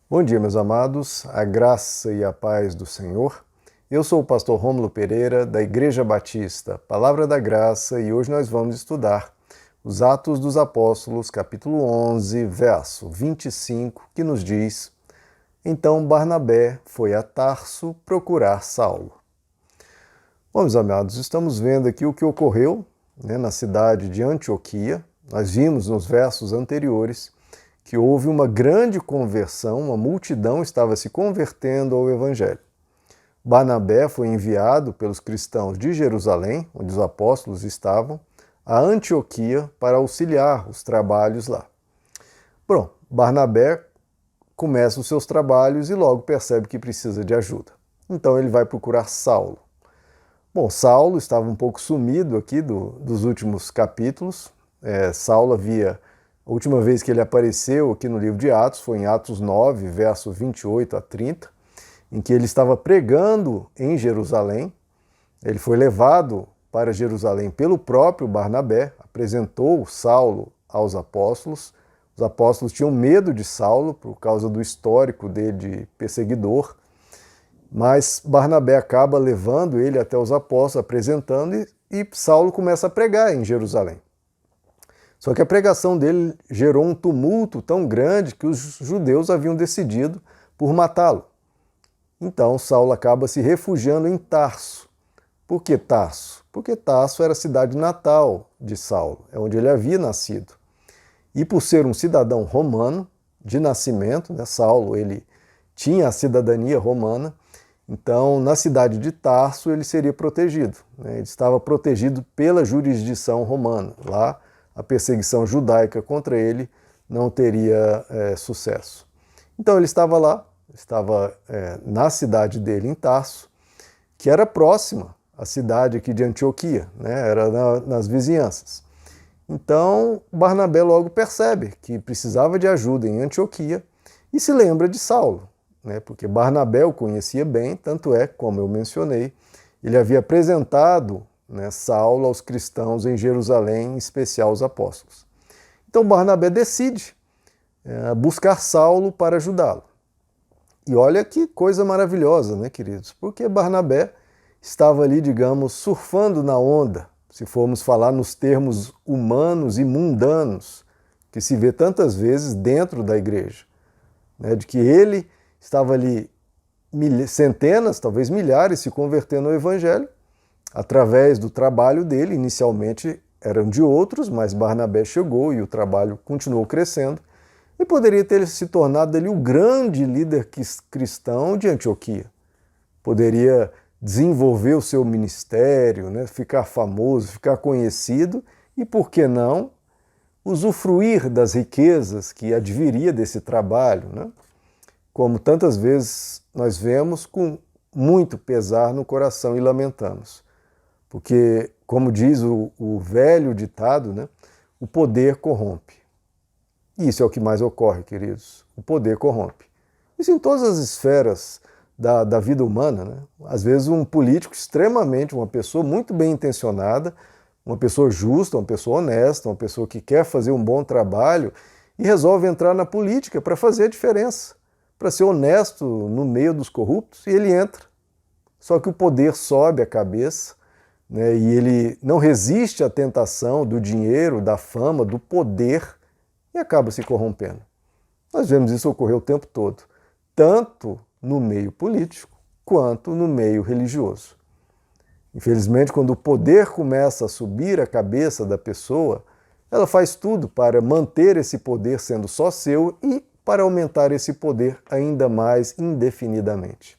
Bom dia, meus amados, a graça e a paz do Senhor. Eu sou o pastor Rômulo Pereira, da Igreja Batista Palavra da Graça, e hoje nós vamos estudar os Atos dos Apóstolos, capítulo 11, verso 25, que nos diz: Então Barnabé foi a Tarso procurar Saulo. Bom, meus amados, estamos vendo aqui o que ocorreu na cidade de Antioquia. Nós vimos nos versos anteriores que houve uma grande conversão, uma multidão estava se convertendo ao Evangelho. Barnabé foi enviado pelos cristãos de Jerusalém, onde os apóstolos estavam, a Antioquia para auxiliar os trabalhos lá. Bom, Barnabé começa os seus trabalhos e logo percebe que precisa de ajuda. Então ele vai procurar Saulo. Bom, Saulo estava um pouco sumido aqui dos últimos capítulos. Saulo havia... A última vez que ele apareceu aqui no livro de Atos foi em Atos 9, verso 28 a 30, em que ele estava pregando em Jerusalém. Ele foi levado para Jerusalém pelo próprio Barnabé, apresentou Saulo aos apóstolos. Os apóstolos tinham medo de Saulo por causa do histórico dele de perseguidor, mas Barnabé acaba levando ele até os apóstolos, apresentando, e Saulo começa a pregar em Jerusalém. Só que a pregação dele gerou um tumulto tão grande que os judeus haviam decidido por matá-lo. Então Saulo acaba se refugiando em Tarso. Por que Tarso? Porque Tarso era a cidade natal de Saulo, é onde ele havia nascido. E por ser um cidadão romano de nascimento, Saulo ele tinha a cidadania romana, então na cidade de Tarso ele seria protegido. Ele estava protegido pela jurisdição romana. Lá a perseguição judaica contra ele não teria sucesso. Então ele estava lá, estava na cidade dele, em Tarso, que era próxima à cidade aqui de Antioquia, era nas vizinhanças. Então Barnabé logo percebe que precisava de ajuda em Antioquia e se lembra de Saulo, porque Barnabé o conhecia bem, tanto é, como eu mencionei, ele havia apresentado Saulo aos cristãos em Jerusalém, em especial os apóstolos. Então Barnabé decide buscar Saulo para ajudá-lo. E olha que coisa maravilhosa, queridos? Porque Barnabé estava ali, digamos, surfando na onda, se formos falar nos termos humanos e mundanos, que se vê tantas vezes dentro da igreja, de que ele estava ali centenas, talvez milhares, se convertendo ao Evangelho, através do trabalho dele. Inicialmente eram de outros, mas Barnabé chegou e o trabalho continuou crescendo e poderia ter se tornado ali o grande líder cristão de Antioquia. Poderia desenvolver o seu ministério, ficar famoso, ficar conhecido e, por que não, usufruir das riquezas que adviria desse trabalho, como tantas vezes nós vemos com muito pesar no coração e lamentamos. Porque, como diz o velho ditado, o poder corrompe. E isso é o que mais ocorre, queridos. O poder corrompe. Isso em todas as esferas da vida humana. Às vezes um político extremamente, uma pessoa muito bem intencionada, uma pessoa justa, uma pessoa honesta, uma pessoa que quer fazer um bom trabalho e resolve entrar na política para fazer a diferença, para ser honesto no meio dos corruptos, e ele entra. Só que o poder sobe a cabeça, e ele não resiste à tentação do dinheiro, da fama, do poder e acaba se corrompendo. Nós vemos isso ocorrer o tempo todo, tanto no meio político quanto no meio religioso. Infelizmente, quando o poder começa a subir a cabeça da pessoa, ela faz tudo para manter esse poder sendo só seu e para aumentar esse poder ainda mais indefinidamente.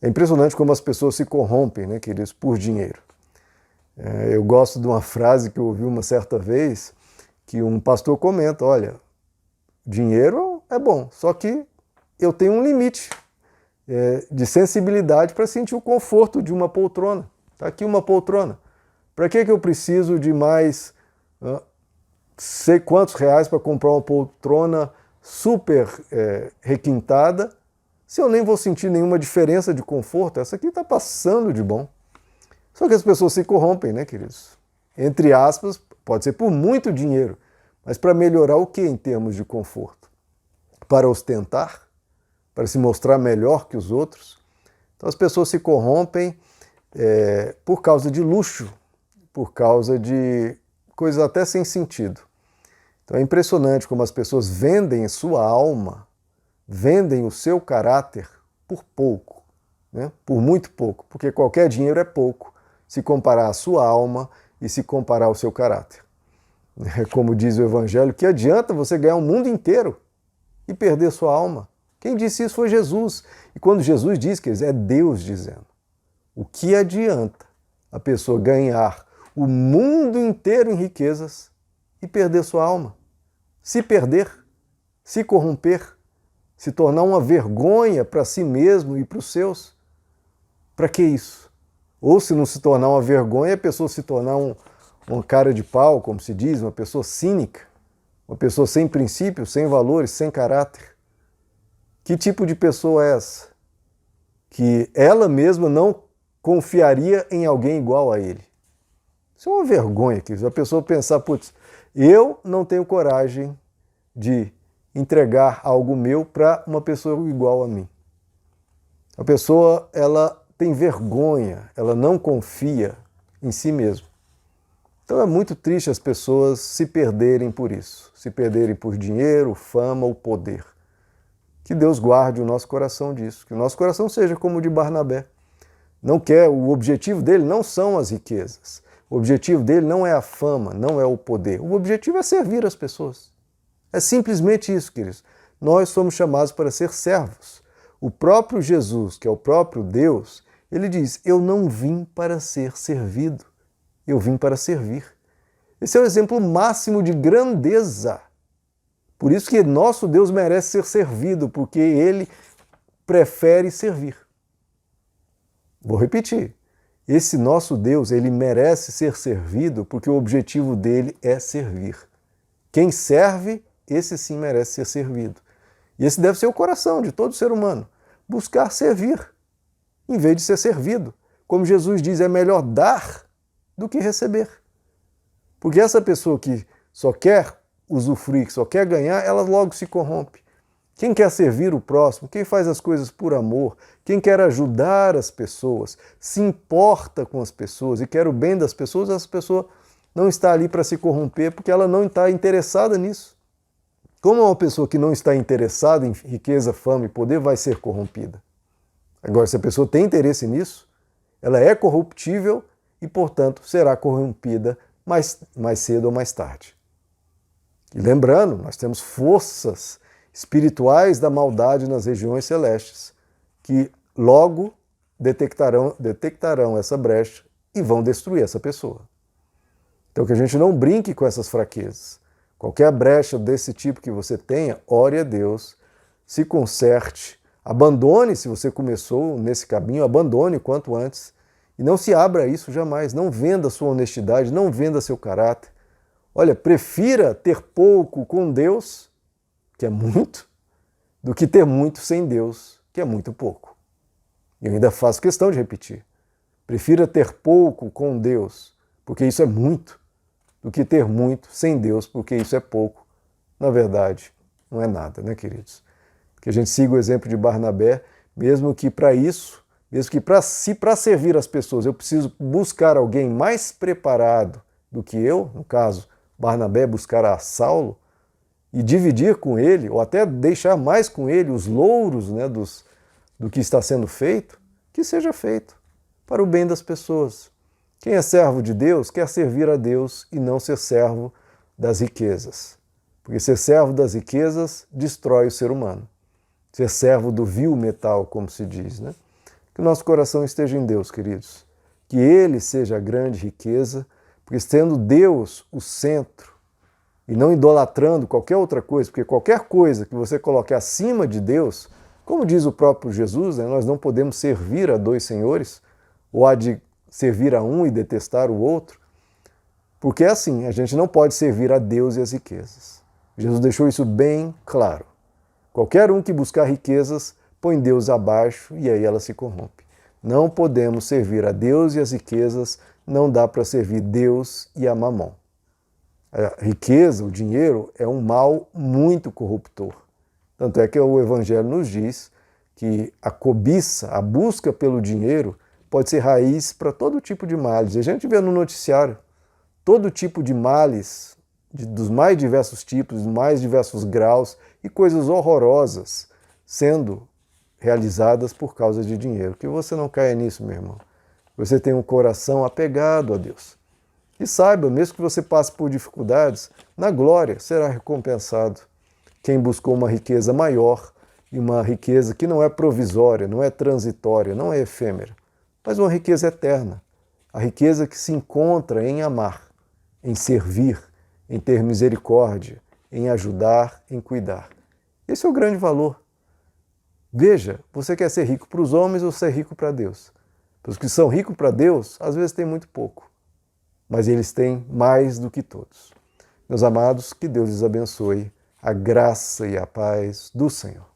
É impressionante como as pessoas se corrompem, queridos, por dinheiro. Eu gosto de uma frase que eu ouvi uma certa vez, que um pastor comenta: olha, dinheiro é bom, só que eu tenho um limite de sensibilidade para sentir o conforto de uma poltrona. Está aqui uma poltrona. Para que eu preciso de mais sei quantos reais para comprar uma poltrona super requintada, se eu nem vou sentir nenhuma diferença de conforto? Essa aqui está passando de bom. Só que as pessoas se corrompem, queridos? Entre aspas, pode ser por muito dinheiro, mas para melhorar o que em termos de conforto? Para ostentar? para se mostrar melhor que os outros. Então as pessoas se corrompem por causa de luxo, por causa de coisas até sem sentido. Então é impressionante como as pessoas vendem sua alma, vendem o seu caráter por pouco, né? Por muito pouco, porque qualquer dinheiro é pouco se comparar a sua alma e se comparar ao seu caráter. Como diz o Evangelho, que adianta você ganhar o mundo inteiro e perder sua alma? Quem disse isso foi Jesus. E quando Jesus diz, quer dizer, é Deus dizendo. O que adianta a pessoa ganhar o mundo inteiro em riquezas e perder sua alma? Se perder, se corromper, se tornar uma vergonha para si mesmo e para os seus? Para que isso? Ou se não se tornar uma vergonha, a pessoa se tornar uma cara de pau, como se diz, uma pessoa cínica, uma pessoa sem princípios, sem valores, sem caráter. Que tipo de pessoa é essa? Que ela mesma não confiaria em alguém igual a ele. Isso é uma vergonha, que a pessoa pensar, putz, eu não tenho coragem de entregar algo meu para uma pessoa igual a mim. A pessoa, ela tem vergonha, ela não confia em si mesma. Então é muito triste as pessoas se perderem por isso, se perderem por dinheiro, fama ou poder. Que Deus guarde o nosso coração disso, que o nosso coração seja como o de Barnabé. O objetivo dele não são as riquezas, o objetivo dele não é a fama, não é o poder, o objetivo é servir as pessoas. É simplesmente isso, queridos. Nós somos chamados para ser servos. O próprio Jesus, que é o próprio Deus, ele diz, eu não vim para ser servido, eu vim para servir. Esse é o exemplo máximo de grandeza. Por isso que nosso Deus merece ser servido, porque ele prefere servir. Vou repetir. Esse nosso Deus, ele merece ser servido porque o objetivo dele é servir. Quem serve, esse sim merece ser servido. E esse deve ser o coração de todo ser humano. Buscar servir, em vez de ser servido. Como Jesus diz, é melhor dar do que receber. Porque essa pessoa que só quer usufruir, que só quer ganhar, ela logo se corrompe. Quem quer servir o próximo, quem faz as coisas por amor, quem quer ajudar as pessoas, se importa com as pessoas e quer o bem das pessoas, essa pessoa não está ali para se corromper porque ela não está interessada nisso. Como uma pessoa que não está interessada em riqueza, fama e poder vai ser corrompida? Agora, se a pessoa tem interesse nisso, ela é corruptível e, portanto, será corrompida mais cedo ou mais tarde. E lembrando, nós temos forças espirituais da maldade nas regiões celestes, que logo detectarão essa brecha e vão destruir essa pessoa. Então que a gente não brinque com essas fraquezas. Qualquer brecha desse tipo que você tenha, ore a Deus, se conserte, abandone, se você começou nesse caminho, abandone o quanto antes e não se abra a isso jamais, não venda sua honestidade, não venda seu caráter. Olha, prefira ter pouco com Deus, que é muito, do que ter muito sem Deus, que é muito pouco. E eu ainda faço questão de repetir. Prefira ter pouco com Deus, porque isso é muito, do que ter muito sem Deus, porque isso é pouco. Na verdade, não é nada, né, queridos? Que a gente siga o exemplo de Barnabé, mesmo que para isso, mesmo que para servir as pessoas eu preciso buscar alguém mais preparado do que eu, no caso, Barnabé buscar a Saulo, e dividir com ele, ou até deixar mais com ele os louros, né, do que está sendo feito, que seja feito para o bem das pessoas. Quem é servo de Deus quer servir a Deus e não ser servo das riquezas. Porque ser servo das riquezas destrói o ser humano. Ser servo do vil metal, como se diz, né? Que o nosso coração esteja em Deus, queridos. Que Ele seja a grande riqueza, porque sendo Deus o centro, e não idolatrando qualquer outra coisa, porque qualquer coisa que você coloque acima de Deus, como diz o próprio Jesus, né, nós não podemos servir a dois senhores, ou há de servir a um e detestar o outro, porque é assim, a gente não pode servir a Deus e as riquezas. Jesus deixou isso bem claro. Qualquer um que buscar riquezas põe Deus abaixo e aí ela se corrompe. Não podemos servir a Deus e as riquezas, não dá para servir Deus e a mamon. A riqueza, o dinheiro, é um mal muito corruptor. Tanto é que o Evangelho nos diz que a cobiça, a busca pelo dinheiro, pode ser raiz para todo tipo de males. A gente vê no noticiário todo tipo de males, dos mais diversos tipos, dos mais diversos graus, e coisas horrorosas sendo realizadas por causa de dinheiro. Que você não caia nisso, meu irmão. Você tem um coração apegado a Deus. E saiba, mesmo que você passe por dificuldades, na glória será recompensado. Quem buscou uma riqueza maior, e uma riqueza que não é provisória, não é transitória, não é efêmera, mas uma riqueza eterna. A riqueza que se encontra em amar, em servir, em ter misericórdia, em ajudar, em cuidar. Esse é o grande valor. Veja, você quer ser rico para os homens ou ser rico para Deus? Os que são ricos para Deus, às vezes têm muito pouco, mas eles têm mais do que todos. Meus amados, que Deus lhes abençoe, a graça e a paz do Senhor.